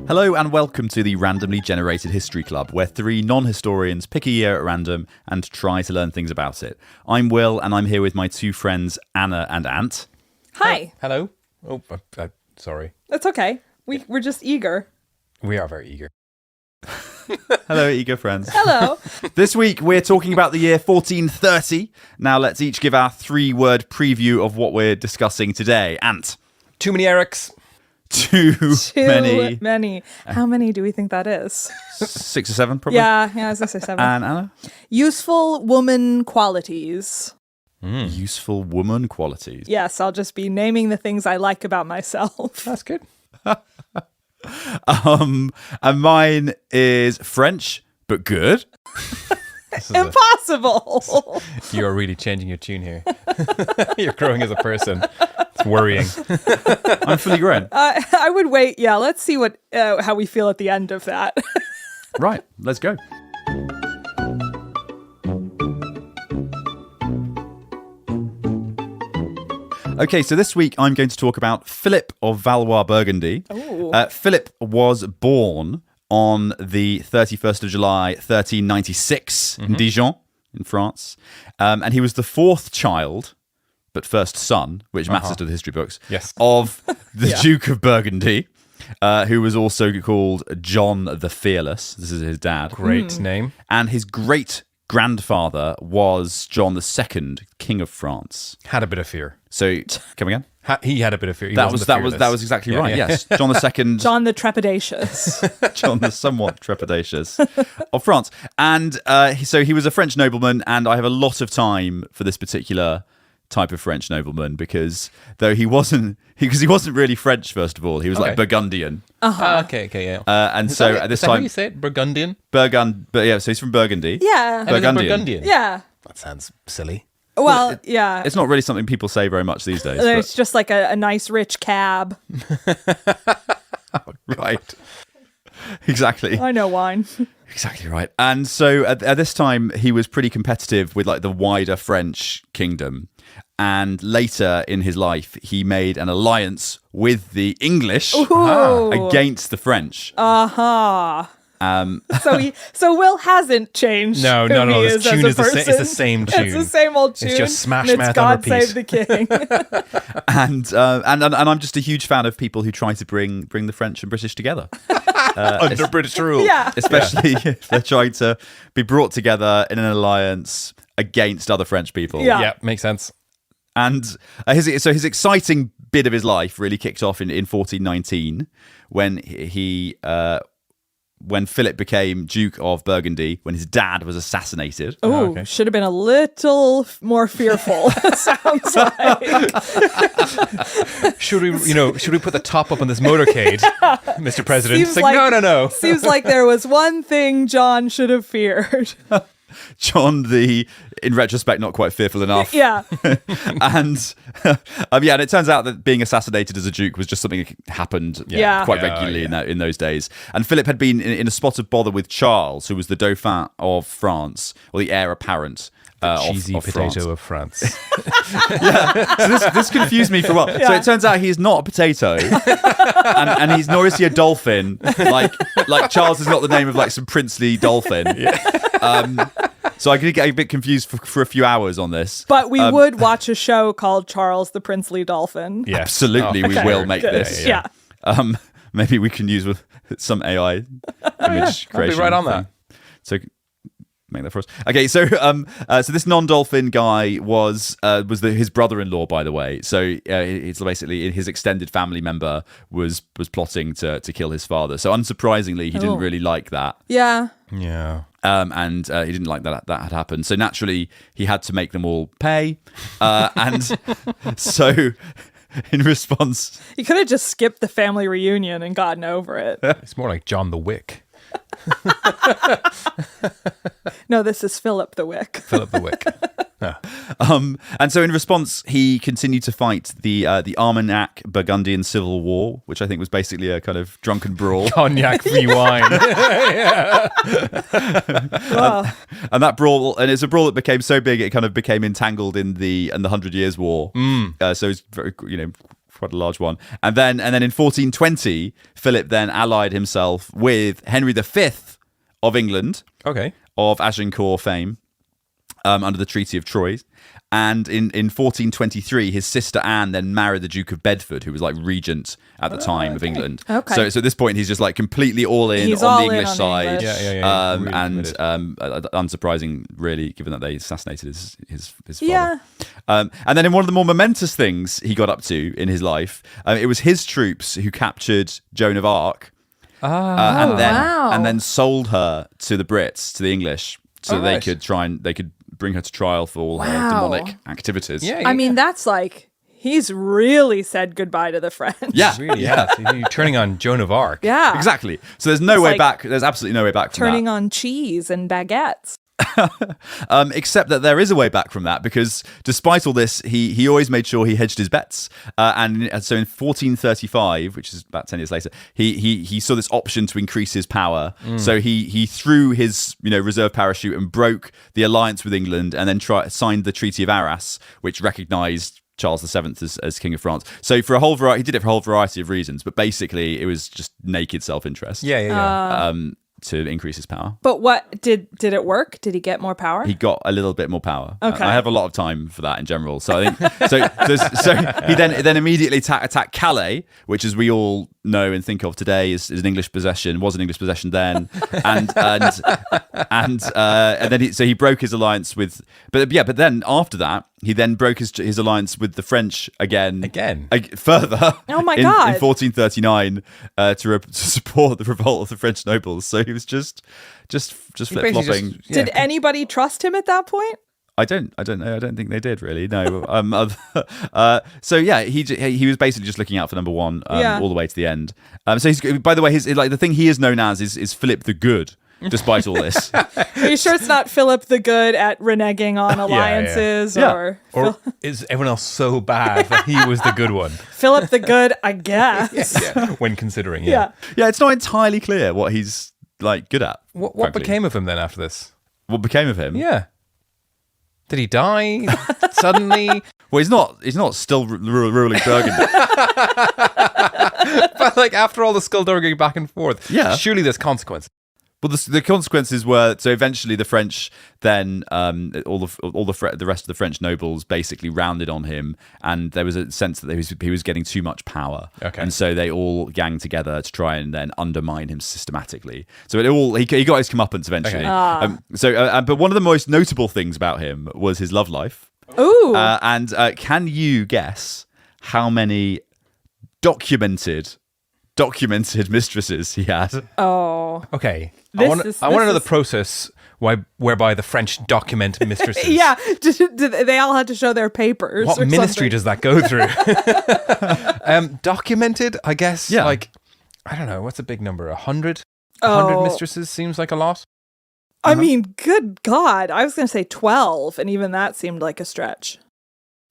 Hello and welcome to the Randomly Generated History Club, where three non-historians pick a year at random and try to learn things about it. I'm Will, and I'm here with my two friends, Anna and Ant. Hi. Hello. Oh, sorry. That's okay. We're just eager. We are very eager. Hello, eager friends. Hello. This week, we're talking about the year 1430. Now, let's each give our three-word preview of what we're discussing today. Ant. Too many Erics. Too many. How many do we think that is? 6 or 7, probably? Yeah, I was going to say 7. And Anna? Useful woman qualities. Useful woman qualities. Yes, I'll just be naming the things I like about myself. That's good. And mine is French, but good. Impossible. You are really changing your tune here. You're growing as a person. It's worrying. I'm fully grown. I would wait. Yeah, let's see what how we feel at the end of that. Right, let's go. Okay, so this week I'm going to talk about Philip of Valois-Burgundy. Philip was born on the 31st of July, 1396 in Dijon, in France. And he was the fourth child, but first son, which matters to the history books, Yes. of the Duke of Burgundy, who was also called John the Fearless. This is his dad. Great name. And his great-grandfather was John II, King of France. Had a bit of fear. So, come again? He had a bit of fear. That was exactly right. Yeah. Yes, John II, John the Trepidatious. John the somewhat trepidatious of France, and so he was a French nobleman. And I have a lot of time for this particular type of French nobleman because though he wasn't really French. First of all, he was like Burgundian. Okay, yeah. And so at this Is that how time, you say it? Burgundian? but yeah, so he's from Burgundy. Yeah. Burgundian. Yeah. That sounds silly. Well, yeah. It's not really something people say very much these days. It's just like a nice rich cab. Right. Exactly. I know wine. Exactly right. And so at this time, he was pretty competitive with like the wider French kingdom. And later in his life, he made an alliance with the English against the French. So Will hasn't changed. No. His The tune is it's the same tune. It's the same old tune. It's just smash and mouth it's on God repeat. Save the King. And I'm just a huge fan of people who try to bring the French and British together. Under British rule. Yeah. Especially if they're trying to be brought together in an alliance against other French people. Yeah. Yeah, makes sense. And his exciting bit of his life really kicked off in 1419 when Philip became Duke of Burgundy, when his dad was assassinated. Oh, should have been a little more fearful. Sounds like. Should we put the top up on this motorcade, Mr. President? Seems It's like, no. Seems like there was one thing John should have feared. John the In-Retrospect-Not-Quite-Fearful-Enough. Yeah. And and it turns out that being assassinated as a duke was just something that happened quite regularly in those days. And Philip had been in a spot of bother with Charles, who was the Dauphin of France, or the heir apparent cheesy of potato of France. So this confused me for a while. So it turns out he's not a potato, and he's nor is he a dolphin. Like Charles is not the name of like some princely dolphin. So I could get a bit confused for a few hours on this. But we would watch a show called Charles the Princely Dolphin. Yes. Absolutely, we will make this. Yeah. Maybe we can use with some AI image creation. I'll be right on that. So make that for us. Okay, so this non-dolphin guy was his brother-in-law, by the way. So it's basically his extended family member was plotting to kill his father. So unsurprisingly, he didn't really like that. Yeah. Yeah. And he didn't like that had happened. So naturally, he had to make them all pay. And so in response... You could have just skipped the family reunion and gotten over it. It's more like John the Wick. No, this is Philip the Wick. Philip the Wick. And so in response, he continued to fight the Armagnac-Burgundian Civil War, which I think was basically a kind of drunken brawl. Cognac v wine. And that brawl, and it's a brawl that became so big it kind of became entangled in the 100 Years War. So it's very, quite a large one. And then in 1420, Philip then allied himself with Henry V of England, Okay. of Agincourt fame, under the Treaty of Troyes. And in 1423, his sister Anne then married the Duke of Bedford, who was like regent at the time of England. Okay. So at this point, he's just like completely all in He's on all the in English on the side. English. Yeah. Really And committed. unsurprising, really, given that they assassinated his father. Yeah. And then in one of the more momentous things he got up to in his life, it was his troops who captured Joan of Arc. And then sold her to the Brits, to the English, so they could bring her to trial for all her demonic activities. Yeah. I mean, that's like, he's really said goodbye to the French. Yeah. Really, yeah. You're turning on Joan of Arc. Yeah. Exactly. So there's no way like back. There's absolutely no way back from Turning that. on cheese and baguettes. Except that there is a way back from that, because despite all this, he always made sure he hedged his bets. And so in 1435, which is about 10 years later, he saw this option to increase his power. So he threw his reserve parachute and broke the alliance with England, and then signed the Treaty of Arras, which recognised Charles VII as King of France. So for a whole variety, he did it for a whole variety of reasons, but basically it was just naked self-interest. Yeah. To increase his power. But what did it work? Did he get more power? He got a little bit more power. Okay. I have a lot of time for that in general. So I think so he then immediately attacked Calais, which, as we all know and think of today, is an English possession. Was an English possession then, and then he broke his alliance with. But then after that, he then broke his alliance with the French again further. Oh my in God. 1439 to support the revolt of the French nobles. So he was just flip flopping. Did anybody trust him at that point? I don't know. I don't think they did really. No. So yeah, he was basically just looking out for number one all the way to the end. So he's, by the way, the thing he is known as is Philip the Good. Despite all this, Are you sure it's not Philip the Good at reneging on alliances, or is everyone else so bad that he was the good one? Philip the Good, I guess. When considering, Yeah. It's not entirely clear what he's like good at. What became of him then after this? What became of him? Yeah. Did he die suddenly? Well, he's not still ruling Burgundy. But like after all the skullduggery back and forth, surely there's consequence. Well, the consequences were, so eventually the French then all the rest of the French nobles basically rounded on him, and there was a sense that he was getting too much power, and so they all ganged together to try and then undermine him systematically. So he got his comeuppance eventually. But one of the most notable things about him was his love life. Ooh. And can you guess how many documented mistresses he had? Oh. Okay. I want to know the process whereby the French document mistresses. Yeah. They all had to show their papers. What ministry does that go through? Documented, I guess. Yeah. Like, I don't know. What's a big number? 100? 100 mistresses seems like a lot. I mean, good God. I was going to say 12, and even that seemed like a stretch.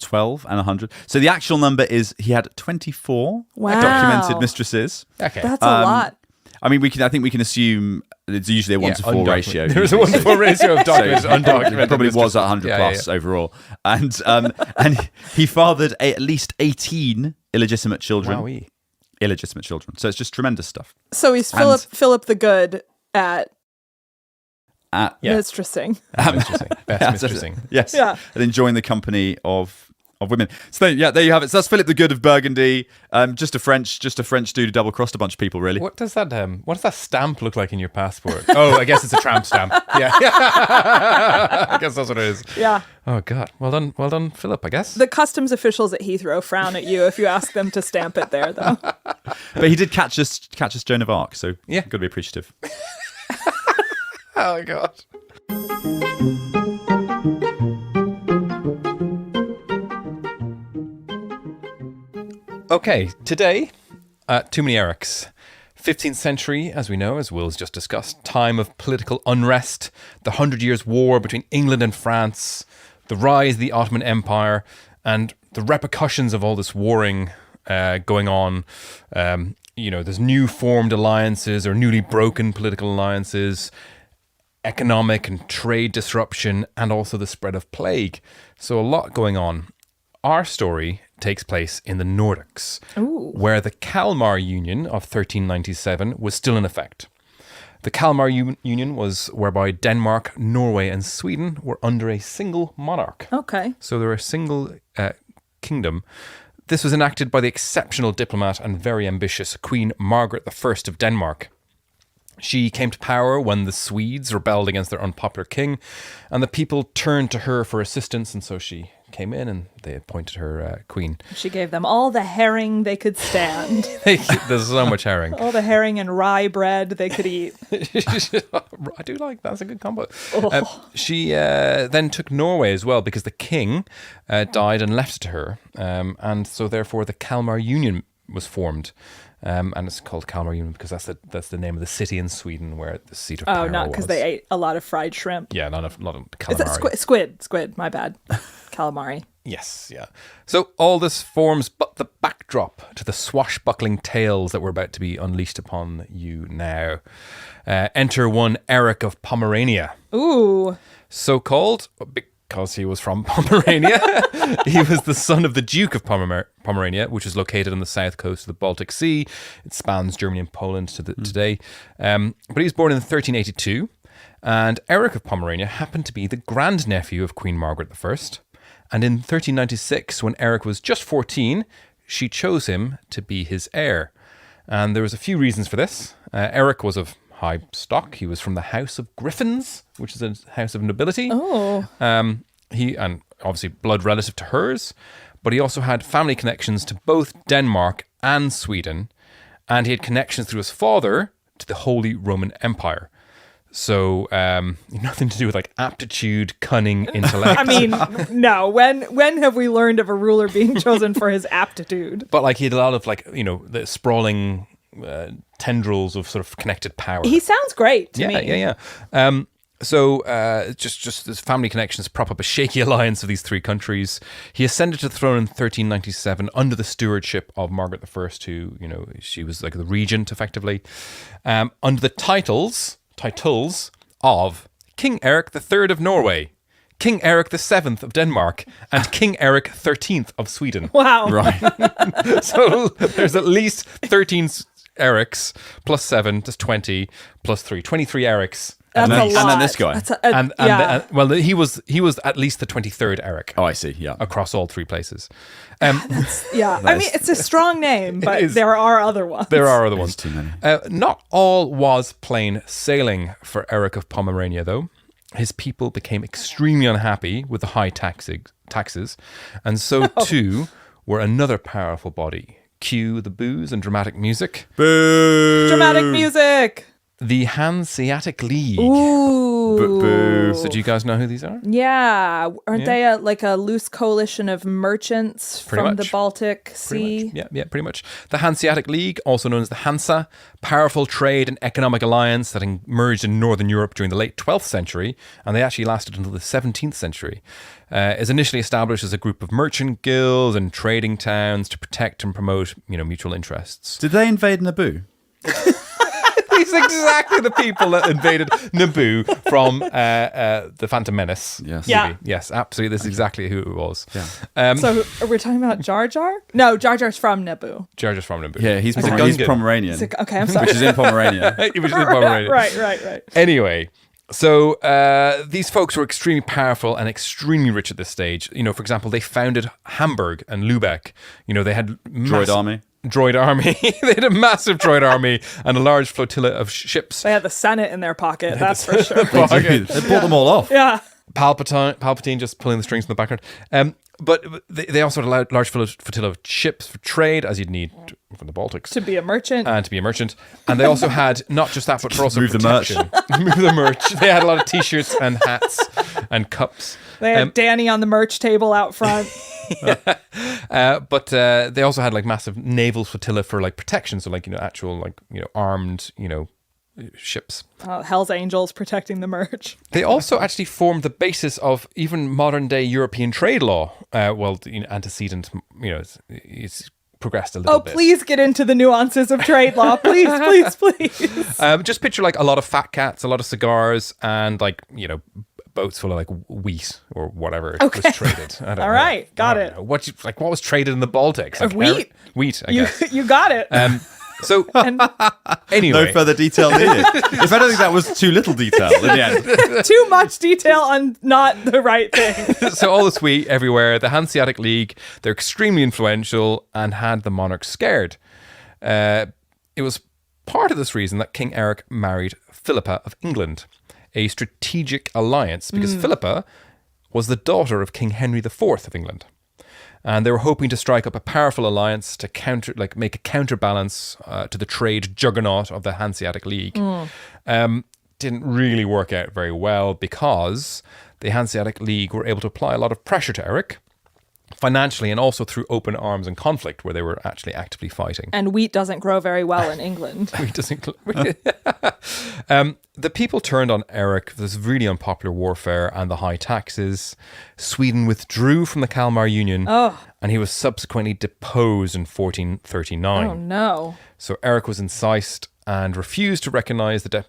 12 and 100. So the actual number is he had 24 documented mistresses. Okay. That's a lot. I mean, I think we can assume it's usually a 1 to 4 ratio. There's a 1 to 4 ratio of documented, undocumented. It probably was 100 plus overall. And he fathered at least 18 illegitimate children. Wowee. Illegitimate children. So it's just tremendous stuff. So he's Philip the Good at mistressing. Best mistressing. Yes. Yeah. And enjoying the company of women. So there you have it. So that's Philip the Good of Burgundy. Just a French dude who double crossed a bunch of people, really. What does that stamp look like in your passport? Oh, I guess it's a tramp stamp. Yeah. I guess that's what it is. Yeah. Oh God. Well done, Philip, I guess. The customs officials at Heathrow frown at you if you ask them to stamp it there, though. But he did catch us Joan of Arc, so got to be appreciative. Oh God. Okay, today, too many Erics. 15th century, as we know, as Will's just discussed, time of political unrest, the 100 Years' War between England and France, the rise of the Ottoman Empire, and the repercussions of all this warring going on. There's new formed alliances or newly broken political alliances, economic and trade disruption, and also the spread of plague. So a lot going on. Our story takes place in the Nordics, where the Kalmar Union of 1397 was still in effect. The Kalmar Union was whereby Denmark, Norway, and Sweden were under a single monarch. Okay. So they were a single kingdom. This was enacted by the exceptional diplomat and very ambitious Queen Margaret I of Denmark. She came to power when the Swedes rebelled against their unpopular king, and the people turned to her for assistance, and so she came in and they appointed her queen. She gave them all the herring they could stand. There's so much herring. All the herring and rye bread they could eat. I do like that's a good combo. She then took Norway as well because the king died and left it to her, and so therefore the Kalmar Union was formed. And it's called Kalmar Union because that's the name of the city in Sweden where the seat of power was. Oh, not because they ate a lot of fried shrimp. Yeah, a lot of calamari. Is that squid, my bad. Calamari. Yes, yeah. So all this forms but the backdrop to the swashbuckling tales that we're about to be unleashed upon you now. Enter one Eric of Pomerania. Ooh. So called because he was from Pomerania. He was the son of the Duke of Pomerania, which is located on the south coast of the Baltic Sea. It spans Germany and Poland today. But he was born in 1382. And Eric of Pomerania happened to be the grandnephew of Queen Margaret I. And in 1396, when Eric was just 14, she chose him to be his heir. And there was a few reasons for this. Eric was of high stock. He was from the House of Griffins, which is a house of nobility. Oh. He, and obviously blood relative to hers, but he also had family connections to both Denmark and Sweden, and he had connections through his father to the Holy Roman Empire. So nothing to do with like aptitude, cunning, intellect. I mean, no. When have we learned of a ruler being chosen for his aptitude? But like he had a lot of like, the sprawling tendrils of sort of connected power. He sounds great to me. Yeah. So just his family connections prop up a shaky alliance of these three countries. He ascended to the throne in 1397 under the stewardship of Margaret I, who, she was like the regent effectively, under the titles of King Eric III of Norway, King Eric VII of Denmark, and King Eric XIII of Sweden. Wow. Right. So there's at least 13 Erics plus 7, that's 20, plus 3, 23 Erics. That's a lot. And then this guy. He was at least the 23rd Eric. Oh, I see. Yeah. Across all three places. I mean, it's a strong name, but there are other ones. There are other ones. Too many. Not all was plain sailing for Eric of Pomerania, though. His people became extremely unhappy with the high taxes, and so too were another powerful body. Cue the booze and dramatic music. Boo! Dramatic music! The Hanseatic League. Ooh. Boo. So do you guys know who these are? Yeah. Aren't they a loose coalition of merchants from the Baltic Sea? Yeah, pretty much. The Hanseatic League, also known as the Hansa, powerful trade and economic alliance that emerged in Northern Europe during the late 12th century, and they actually lasted until the 17th century, is initially established as a group of merchant guilds and trading towns to protect and promote, mutual interests. Did they invade Naboo? These are exactly the people that invaded Naboo from the Phantom Menace Yes. movie. Yeah. Yes, absolutely. This is exactly who it was. Yeah. So are we talking about Jar Jar? No, Jar Jar's from Naboo. Jar Jar's from Naboo. Yeah, he's Gungan. Pomeranian. Okay, I'm sorry. Which is in Pomerania. Which is in Pomerania. Right. Anyway, so these folks were extremely powerful and extremely rich at this stage. For example, they founded Hamburg and Lubeck. They had droid army. They had a massive droid army and a large flotilla of ships. They had the Senate in their pocket, that's for sure. They bought them all off. Yeah. Palpatine just pulling the strings in the background. But they also had a large flotilla of ships for trade, as you'd need from the Baltics. To be a merchant. And they also had not just that, but for also Move protection. Move the merch. They had a lot of t-shirts and hats and cups. They had Danny on the merch table out front. But they also had like massive naval flotilla for like protection. So like, actual like, armed, ships. Hell's Angels protecting the merch. They also actually formed the basis of even modern day European trade law. Antecedent, it's progressed a little bit. Oh, please get into the nuances of trade law. Please. Just picture like a lot of fat cats, a lot of cigars, and like, boats full of like wheat or whatever was traded. I don't know. All right, got I it. don't know. What was traded in the Baltics? Like Wheat. Wheat, I guess. You got it. So And anyway, No further detail needed. If anything, that was too little detail in the end. too much detail on not the right thing. so all this wheat everywhere. The Hanseatic League, they're extremely influential and had the monarch scared. It was part of this reason that King Eric married Philippa of England, a strategic alliance because Philippa was the daughter of King Henry IV of England. And they were hoping to strike up a powerful alliance to make a counterbalance to the trade juggernaut of the Hanseatic League. Didn't really work out very well because the Hanseatic League were able to apply a lot of pressure to Eric, financially and also through open arms and conflict where they were actually actively fighting. And wheat doesn't grow very well in England. The people turned on Eric, this really unpopular warfare and the high taxes. Sweden withdrew from the Kalmar Union and he was subsequently deposed in 1439. Oh, no. So Eric was incensed and refused to recognise the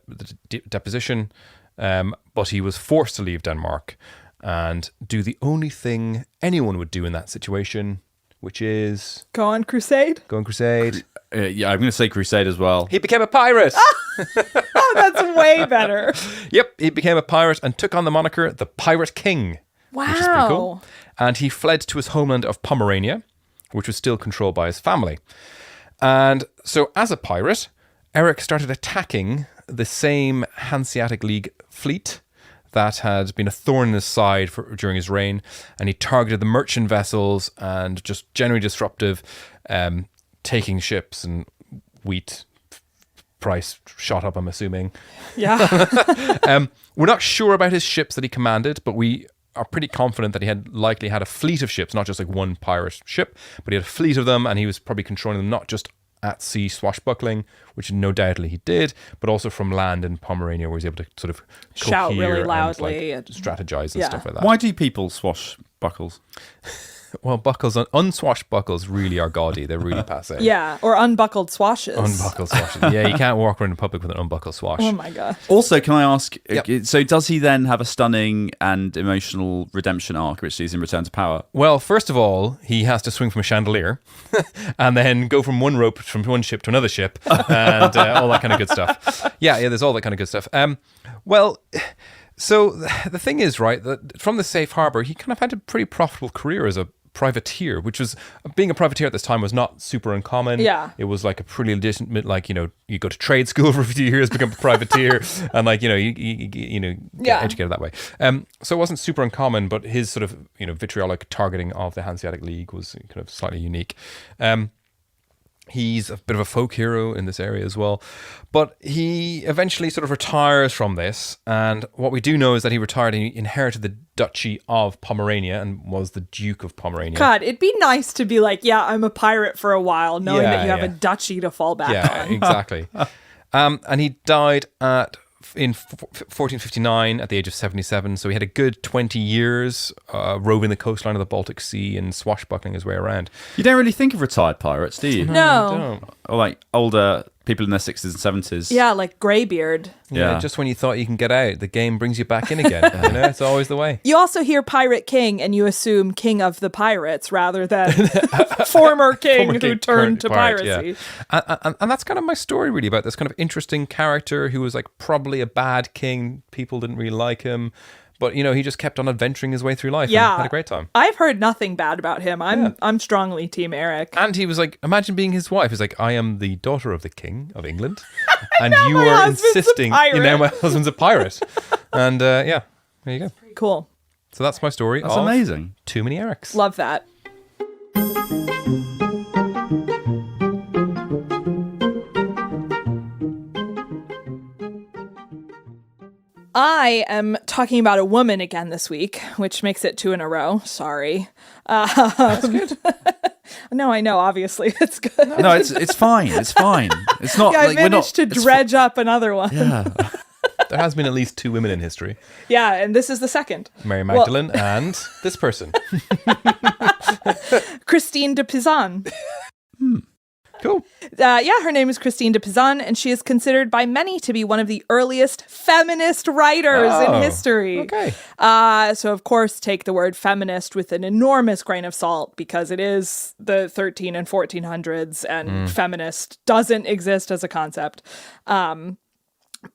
deposition, but he was forced to leave Denmark and do the only thing anyone would do in that situation, which is... Go on crusade? Go on crusade. Yeah, I'm going to say crusade as well. He became a pirate. Oh, that's way better. Yep, he became a pirate and took on the moniker the Pirate King. Wow. Which is pretty cool. And he fled to his homeland of Pomerania, which was still controlled by his family. And so as a pirate, Eric started attacking the same Hanseatic League fleet that had been a thorn in his side during his reign, and he targeted the merchant vessels and just generally disruptive, taking ships, and wheat price shot up, I'm assuming. Yeah. We're not sure about his ships that he commanded, but we are pretty confident that he had likely had a fleet of ships, not just like one pirate ship, but he had a fleet of them, and he was probably controlling them not just at sea swashbuckling, which no doubtly he did, but also from land in Pomerania where he's able to sort of shout really loudly and strategize and stuff like that. Why do people swash buckles? Well, unswashbuckles really are gaudy. They're really passe. Yeah, or unbuckled swashes. Unbuckled swashes. Yeah, you can't walk around in public with an unbuckled swash. Oh my god. Also, can I ask, Yep. so does he then have a stunning and emotional redemption arc, which sees him return to power? Well, first of all, he has to swing from a chandelier and then go from one rope from one ship to another ship and all that kind of good stuff. Yeah, there's all that kind of good stuff. Well, so the thing is, right, that from the safe harbor, he kind of had a pretty profitable career as a privateer, which was, being a privateer at this time was not super uncommon. Yeah. It was like a pretty legitimate, like, you go to trade school for a few years, become a privateer, and like, you get educated that way. So it wasn't super uncommon, but his sort of, vitriolic targeting of the Hanseatic League was kind of slightly unique. He's a bit of a folk hero in this area as well. But he eventually sort of retires from this. And what we do know is that he retired and he inherited the Duchy of Pomerania and was the Duke of Pomerania. God, it'd be nice to be like, yeah, I'm a pirate for a while, knowing Yeah, that you have yeah. a duchy to fall back Yeah, on. exactly. And he died in 1459 at the age of 77. So he had a good 20 years roving the coastline of the Baltic Sea and swashbuckling his way around. You don't really think of retired pirates, do you? No. Or like older people in their 60s and 70s. Yeah, like Greybeard. Yeah. Just when you thought you can get out, the game brings you back in again. It's always the way. You also hear Pirate King and you assume king of the pirates rather than former king who turned current to pirate, piracy. yeah. And that's kind of my story really about this kind of interesting character who was like probably a bad king. People didn't really like him. But, he just kept on adventuring his way through life and had a great time. I've heard nothing bad about him. I'm strongly Team Eric. And he was like, imagine being his wife. He's like, I am the daughter of the king of England. And now you my are husband's a insisting, pirate." now my husband's a pirate. And there you go. Cool. So that's my story. That's amazing. Too many Erics. Love that. I am talking about a woman again this week, which makes it 2 in a row. Sorry. That's good. No, I know. Obviously, it's good. No, it's fine. It's fine. It's not Yeah, I like we're not. managed to dredge up another one. Yeah. There has been at least 2 women in history. Yeah, and this is the second. Mary Magdalene and this person. Christine de Pizan. Cool. Her name is Christine de Pizan, and she is considered by many to be one of the earliest feminist writers in history. Okay. So, of course, take the word feminist with an enormous grain of salt because it is the 13 and 1400s, and feminist doesn't exist as a concept.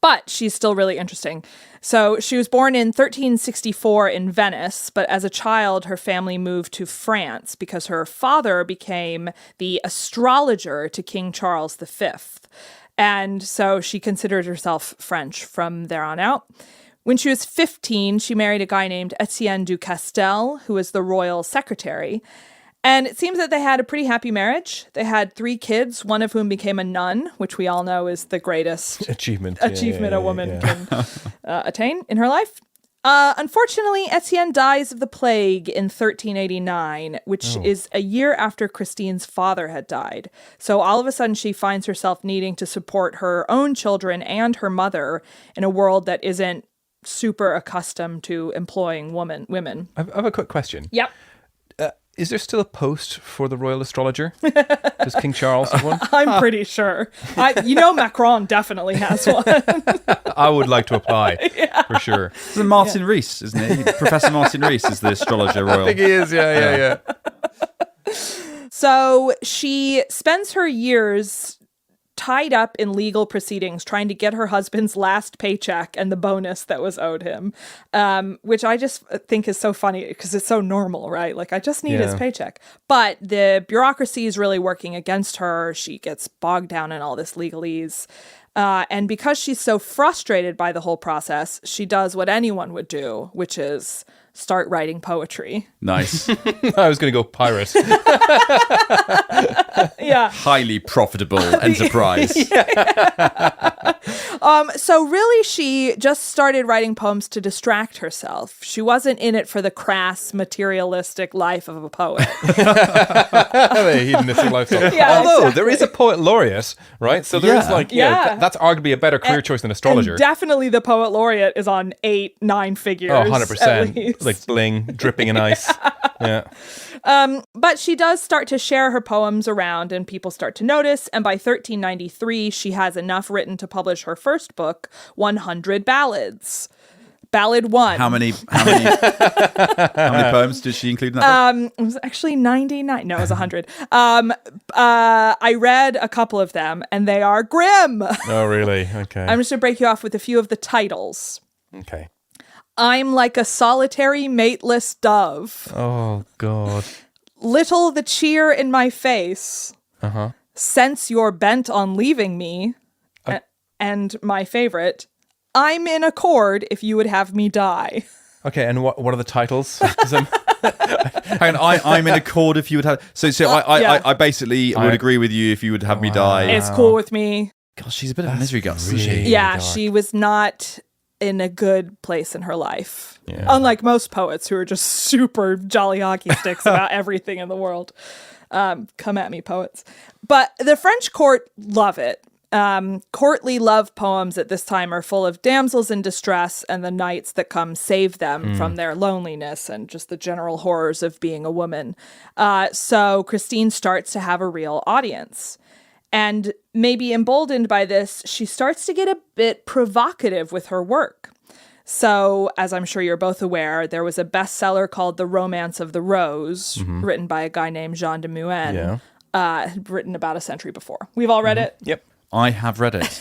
But she's still really interesting. So she was born in 1364 in Venice, but as a child, her family moved to France because her father became the astrologer to King Charles V. And so she considered herself French from there on out. When she was 15, she married a guy named Etienne du Castel, who was the royal secretary. And it seems that they had a pretty happy marriage. They had 3 kids, one of whom became a nun, which we all know is the greatest achievement a woman can attain in her life. Unfortunately, Etienne dies of the plague in 1389, which is a year after Christine's father had died. So all of a sudden, she finds herself needing to support her own children and her mother in a world that isn't super accustomed to employing women. I have a quick question. Yep. Is there still a post for the royal astrologer? Does King Charles have one? I'm pretty sure. Macron definitely has one. I would like to apply, for sure. It's Martin Rees, isn't he? Professor Martin Rees is the Astrologer Royal. I think he is, yeah. So she spends her years tied up in legal proceedings trying to get her husband's last paycheck and the bonus that was owed him, which I just think is so funny because it's so normal, right? Like, I just need his paycheck. But the bureaucracy is really working against her. She gets bogged down in all this legalese. And because she's so frustrated by the whole process, she does what anyone would do, which is start writing poetry. Nice. I was going to go pirate. Yeah. Highly profitable enterprise. So really, she just started writing poems to distract herself. She wasn't in it for the crass, materialistic life of a poet. The hedonistic lifestyle. Yeah, Although exactly. there is a poet laureate, right? So there is that's arguably a better career choice than astrologer. And definitely the poet laureate is on 8-9 figures. Oh, at 100%. least. Like bling, dripping in ice. Yeah. But she does start to share her poems around and people start to notice. And by 1393, she has enough written to publish her first book, 100 Ballads. Ballad 1. How many poems did she include in that book? It was actually 99. No, it was 100. I read a couple of them and they are grim. Oh, really? Okay. I'm just going to break you off with a few of the titles. Okay. I'm like a solitary mateless dove. Oh, God. Little the cheer in my face. Uh-huh. Since you're bent on leaving me. And my favorite, I'm in accord if you would have me die. Okay, and what are the titles? 'Cause Hang on, I'm in accord if you would have... So I basically would agree with you if you would have me die. It's cool with me. Gosh, she's a bit of a misery guts, isn't really she? Yeah, dark. she was not in a good place in her life. Yeah. Unlike most poets who are just super jolly hockey sticks about everything in the world. Come at me, poets. But the French court love it. Courtly love poems at this time are full of damsels in distress and the knights that come save them from their loneliness and just the general horrors of being a woman. So Christine starts to have a real audience. And maybe emboldened by this, she starts to get a bit provocative with her work. So, as I'm sure you're both aware, there was a bestseller called The Romance of the Rose, written by a guy named Jean de Meun, written about a century before. We've all read it? Yep. I have read it.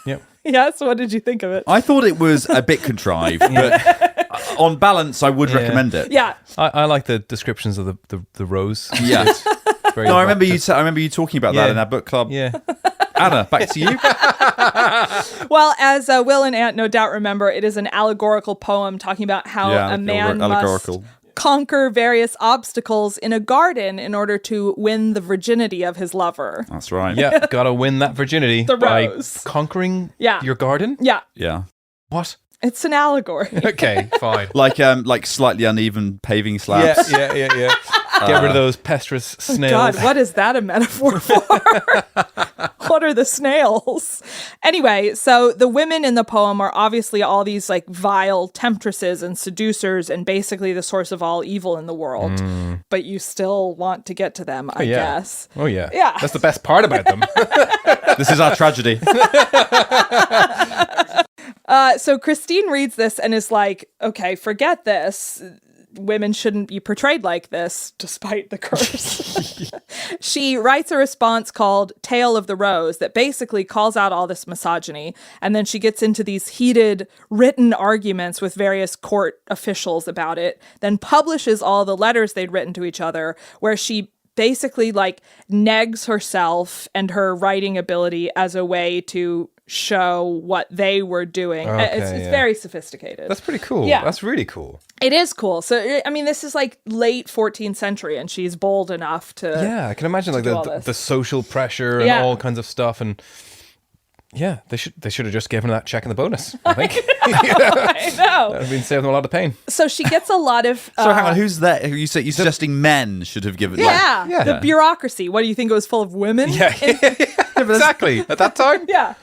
Yep. Yes, what did you think of it? I thought it was a bit contrived, but on balance, I would recommend it. Yeah. I like the descriptions of the rose. Yeah. Very No, I remember you. evocative. I remember you talking about that in our book club. Yeah. Anna, back to you. Well, as Will and Ant no doubt remember, it is an allegorical poem talking about how a man must conquer various obstacles in a garden in order to win the virginity of his lover. That's right. Yeah, gotta win that virginity The by rose. conquering Yeah. your garden. Yeah, Yeah. What? it's an allegory. Okay, fine. Like slightly uneven paving slabs. Yeah. Get rid of those pesticides snails. God, what is that a metaphor for? What what are the snails? Anyway, so the women in the poem are obviously all these like vile temptresses and seducers and basically the source of all evil in the world. But you still want to get to them, I guess. Oh, yeah. Yeah. That's the best part about them. This is our tragedy. So Christine reads this and is like, okay, forget this. Women shouldn't be portrayed like this, despite the curse. She writes a response called Tale of the Rose that basically calls out all this misogyny. And then she gets into these heated written arguments with various court officials about it, then publishes all the letters they'd written to each other, where she basically like negs herself and her writing ability as a way to show what they were doing. It's very sophisticated. That's pretty cool. Yeah. That's really cool. It is cool. So, I mean, this is like late 14th century and she's bold enough to... Yeah, I can imagine like the social pressure and all kinds of stuff. And yeah, they should have just given her that check in the bonus, I think. I know. That would have been saving them a lot of pain. So she gets a lot of... So hang on, who's that? You're suggesting men should have given... The bureaucracy. What, do you think it was full of women? Yeah, exactly. At that time? Yeah.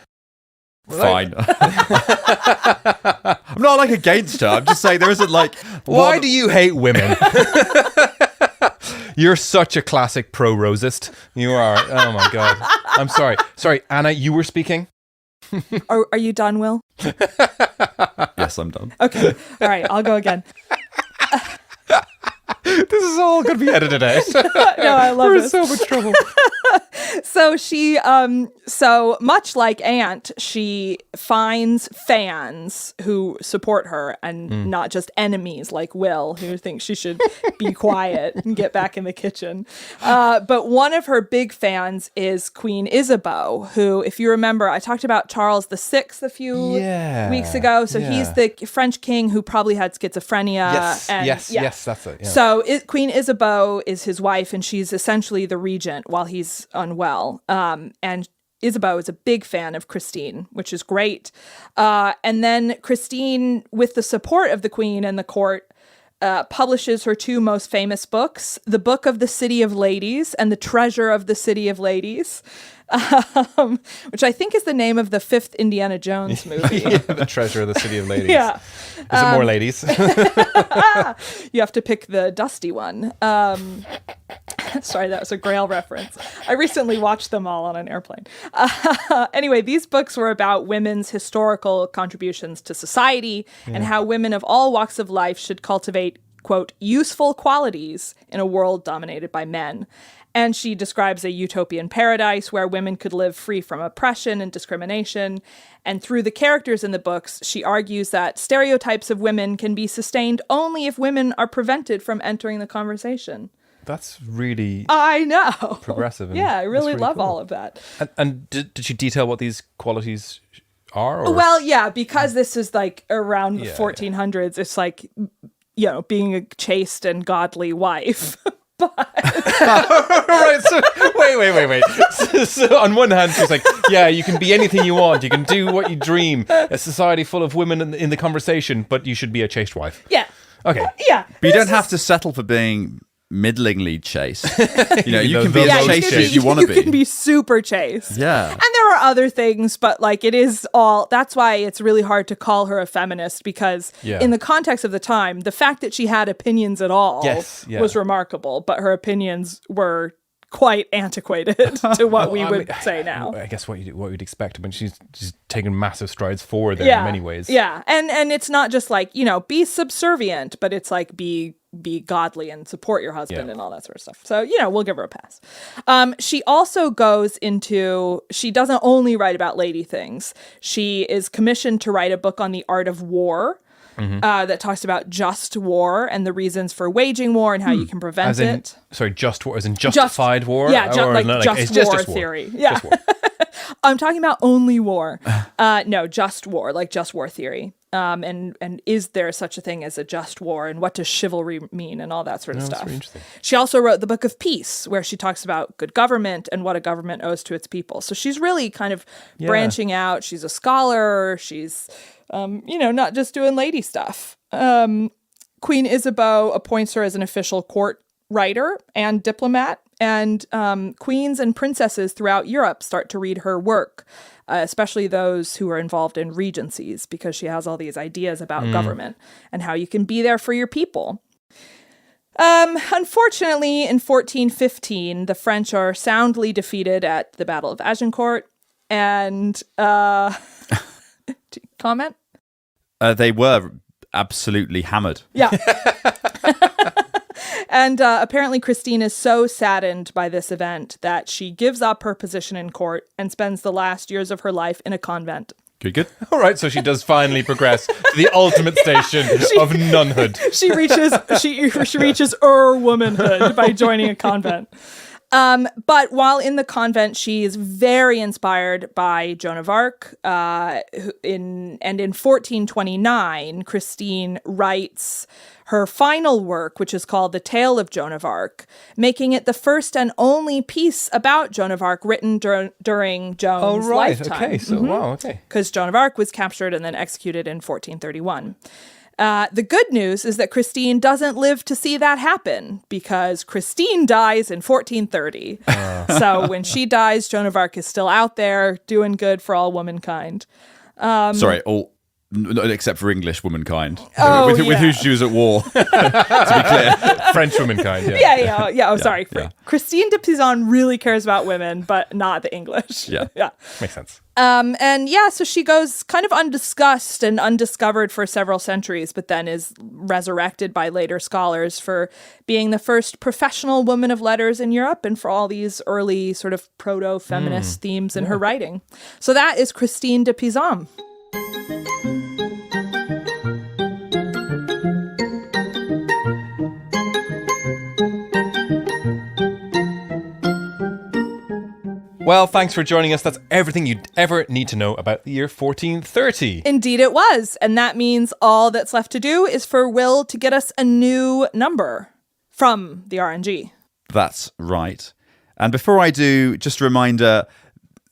Fine. I'm not like against her. I'm just saying there isn't like... Why do you hate women? You're such a classic pro-rosist. You are. Oh my God. I'm sorry. Sorry, Anna, you were speaking? Are you done, Will? Yes, I'm done. Okay. All right, I'll go again. This is all going to be edited out. No, I love We're it. in so much trouble. So she, so much like Ant, she finds fans who support her and not just enemies like Will, who thinks she should be quiet and get back in the kitchen. But one of her big fans is Queen Isabeau, who, if you remember, I talked about Charles VI a few weeks ago. So he's the French king who probably had schizophrenia. Yes, that's it. Yeah. So Queen Isabeau is his wife, and she's essentially the regent while he's unwell. And Isabeau is a big fan of Christine, which is great. And then Christine, with the support of the queen and the court, publishes her two most famous books, The Book of the City of Ladies and The Treasure of the City of Ladies, which I think is the name of the fifth Indiana Jones movie. The Treasure of the City of Ladies. Yeah. Is it more ladies? You have to pick the dusty one. Sorry, that was a Grail reference. I recently watched them all on an airplane. Anyway, these books were about women's historical contributions to society and how women of all walks of life should cultivate, quote, useful qualities in a world dominated by men. And she describes a utopian paradise where women could live free from oppression and discrimination. And through the characters in the books, she argues that stereotypes of women can be sustained only if women are prevented from entering the conversation. That's really I know. Progressive. Yeah, I really love cool. all of that. And did she detail what these qualities are? Or? Well, yeah, because this is like around the 1400s, it's like, you know, being a chaste and godly wife. Right, so wait. So on one hand, she's like, yeah, you can be anything you want. You can do what you dream. A society full of women in the conversation, but you should be a chaste wife. Yeah. Okay. Yeah. But you don't have to settle for being middlingly chaste. You know, you can be Yeah, as chaste as you want to be. You can be super chaste. Yeah. And there are other things, but like it is all, that's why it's really hard to call her a feminist, because in the context of the time, the fact that she had opinions at all was remarkable, but her opinions were quite antiquated to what we would say now. I guess what you'd expect. I mean, she's taken massive strides forward there in many ways. Yeah. And it's not just like, you know, be subservient, but it's like be godly and support your husband and all that sort of stuff. So, you know, we'll give her a pass. She also goes into, she doesn't only write about lady things. She is commissioned to write a book on the art of war. That talks about just war and the reasons for waging war and how you can prevent it. Sorry, just war, as in justified war? Yeah, It's just war just theory. War. Yeah. Just war. I'm talking about only war. No, just war, like just war theory. And is there such a thing as a just war, and what does chivalry mean, and all that sort of stuff. That's really interesting. She also wrote the Book of Peace, where she talks about good government and what a government owes to its people. So she's really kind of branching out. She's a scholar. She's, you know, not just doing lady stuff. Queen Isabeau appoints her as an official court writer and diplomat, And queens and princesses throughout Europe start to read her work, especially those who are involved in regencies, because she has all these ideas about government and how you can be there for your people. Unfortunately, in 1415, the French are soundly defeated at the Battle of Agincourt. And comment? They were absolutely hammered. Yeah. And apparently Christine is so saddened by this event that she gives up her position in court and spends the last years of her life in a convent. Good. All right, so she does finally progress to the ultimate station of nunhood. She reaches womanhood by joining a convent. But while in the convent, she is very inspired by Joan of Arc. In 1429, Christine writes her final work, which is called The Tale of Joan of Arc, making it the first and only piece about Joan of Arc written during Joan's lifetime. Okay, so wow, okay. Because Joan of Arc was captured and then executed in 1431. The good news is that Christine doesn't live to see that happen, because Christine dies in 1430. So when she dies, Joan of Arc is still out there doing good for all womankind. Sorry, all except for English womankind. Oh, with yeah. who she was at war, to be clear. French womankind, yeah. Yeah. Sorry. Yeah. Christine de Pizan really cares about women, but not the English. Yeah. Yeah. Makes sense. So she goes kind of undiscussed and undiscovered for several centuries, but then is resurrected by later scholars for being the first professional woman of letters in Europe and for all these early sort of proto-feminist themes in her writing. So that is Christine de Pizan. Well, thanks for joining us. That's everything you'd ever need to know about the year 1430. Indeed it was. And that means all that's left to do is for Will to get us a new number from the RNG. That's right. And before I do, just a reminder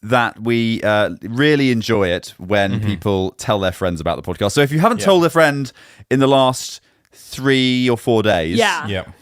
that we really enjoy it when people tell their friends about the podcast. So if you haven't told a friend in the last 3 or 4 days, then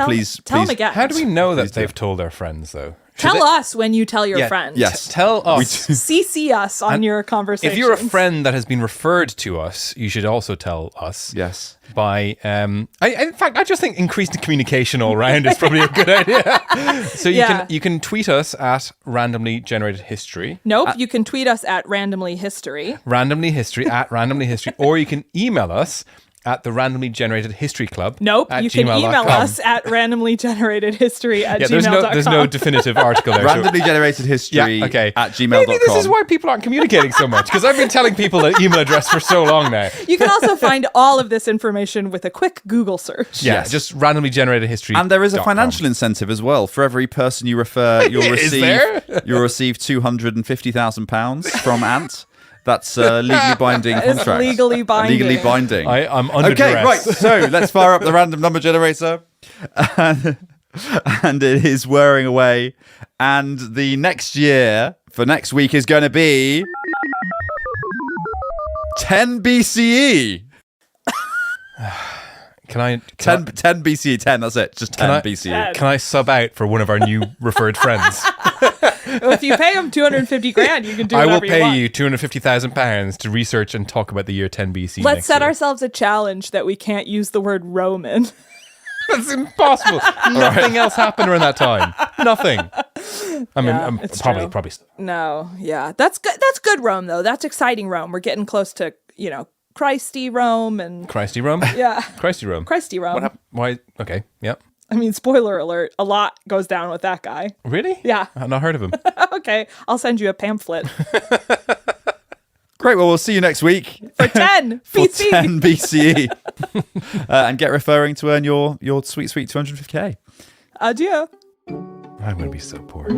please tell them again. How do we know that they've told their friends, though? Tell us when you tell your friend. Yes. Tell us. CC us on your conversation. If you're a friend that has been referred to us, you should also tell us. Yes. By, in fact, I just think increased communication all around is probably a good idea. So you can tweet us at randomly generated history. Nope, you can tweet us at randomly history. At randomly history, or you can email us at the randomly generated history club. Nope, you can email us at randomly generated history at gmail.com. There's no definitive article there. Randomly generated history at gmail.com. Maybe this is why people aren't communicating so much, because I've been telling people the email address for so long now. You can also find all of this information with a quick Google search. Yeah, just randomly generated history. And there is a financial incentive as well. For every person you refer, you'll receive £250,000 from Ant. That's legally binding contract. It's legally binding. Legally binding. I'm under Okay, duress. right. So let's fire up the random number generator. And it is whirring away. And the next year for next week is going to be 10 BCE. Can I 10 BCE, 10, that's it. Just 10 BCE. Can I sub out for one of our new referred friends? Well, if you pay them $250,000, you can do whatever you want. I will pay you £250,000 to research and talk about the year 10 BC. Let's set ourselves a challenge that we can't use the word Roman. That's impossible. Nothing else happened around that time. Nothing. I mean, probably. No, yeah, that's good. That's good Rome, though. That's exciting Rome. We're getting close to Christy Rome and Christy Rome. Yeah, Christy Rome. Christy Rome. What happened? Why? Okay. Yep. I mean, spoiler alert, a lot goes down with that guy. Really? Yeah. I've not heard of him. Okay, I'll send you a pamphlet. Great, well, we'll see you next week. For 10 For BC. 10 BCE. And get referring to earn your sweet 250k. Adieu. I'm going to be so poor.